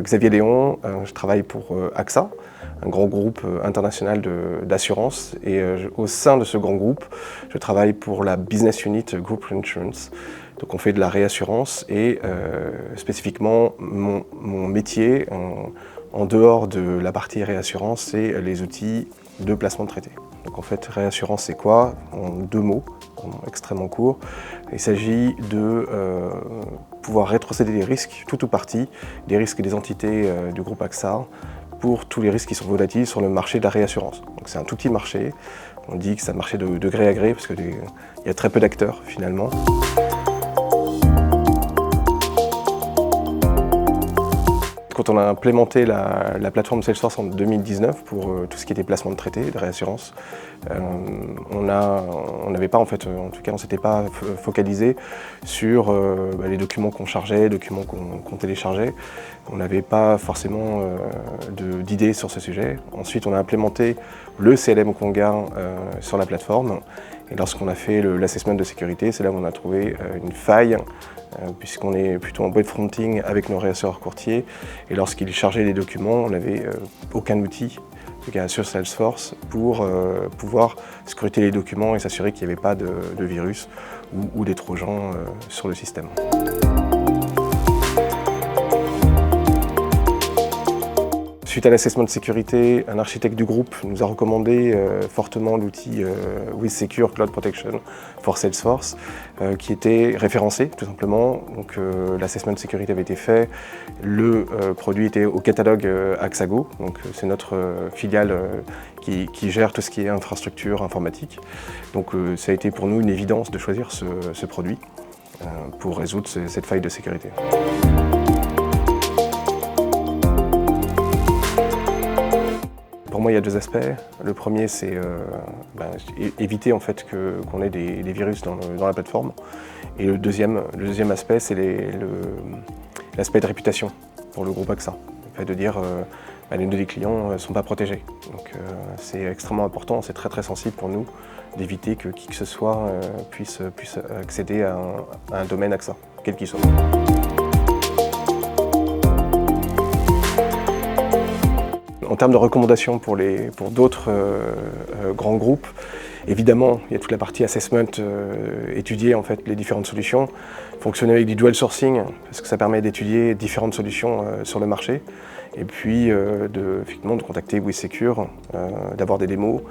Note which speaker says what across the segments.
Speaker 1: Xavier Léon, je travaille pour AXA, un grand groupe international d'assurance. Et au sein de ce grand groupe, je travaille pour la Business Unit Group Insurance. Donc on fait de la réassurance et spécifiquement mon métier en dehors de la partie réassurance, c'est les outils de placement de traités. Donc en fait, réassurance c'est quoi? En 2 mots, extrêmement court. Il s'agit de pouvoir rétrocéder des risques, tout ou partie, des risques des entités du groupe AXA pour tous les risques qui sont volatiles sur le marché de la réassurance. Donc c'est un tout petit marché, on dit que c'est un marché de gré à gré parce qu'il y a très peu d'acteurs finalement. Quand on a implémenté la plateforme Salesforce en 2019 pour tout ce qui était placement de traités, de réassurance, on n'avait pas en fait, en tout cas on ne s'était pas focalisé sur les documents qu'on chargeait, les documents qu'on téléchargeait. On n'avait pas forcément d'idées sur ce sujet. Ensuite on a implémenté le CLM Conga sur la plateforme. Et lorsqu'on a fait l'assessment de sécurité, c'est là où on a trouvé une faille, puisqu'on est plutôt en web fronting avec nos réassureurs courtiers. Et lorsqu'ils chargeaient les documents, on n'avait aucun outil sur Salesforce pour pouvoir scruter les documents et s'assurer qu'il n'y avait pas de virus ou des trojans sur le système. Suite à l'assessment de sécurité, un architecte du groupe nous a recommandé fortement l'outil WithSecure Cloud Protection for Salesforce, qui était référencé tout simplement. Donc l'assessment de sécurité avait été fait, le produit était au catalogue AXAGO, donc c'est notre filiale qui gère tout ce qui est infrastructure informatique. Donc ça a été pour nous une évidence de choisir ce produit pour résoudre cette faille de sécurité. Pour moi, il y a 2 aspects. Le premier, c'est éviter en fait qu'on ait des virus dans la plateforme. Et le deuxième aspect, c'est l'aspect de réputation pour le groupe AXA. Le fait de dire que les données clients ne sont pas protégées. Donc c'est extrêmement important, c'est très sensible pour nous d'éviter que qui que ce soit puisse accéder à un domaine AXA, quel qu'il soit. En termes de recommandations pour d'autres grands groupes, évidemment, il y a toute la partie assessment, étudier en fait les différentes solutions, fonctionner avec du dual sourcing, parce que ça permet d'étudier différentes solutions sur le marché, et puis effectivement, de contacter WithSecure, d'avoir des démos,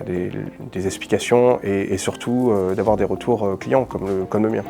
Speaker 1: des explications, et surtout d'avoir des retours clients comme le mien.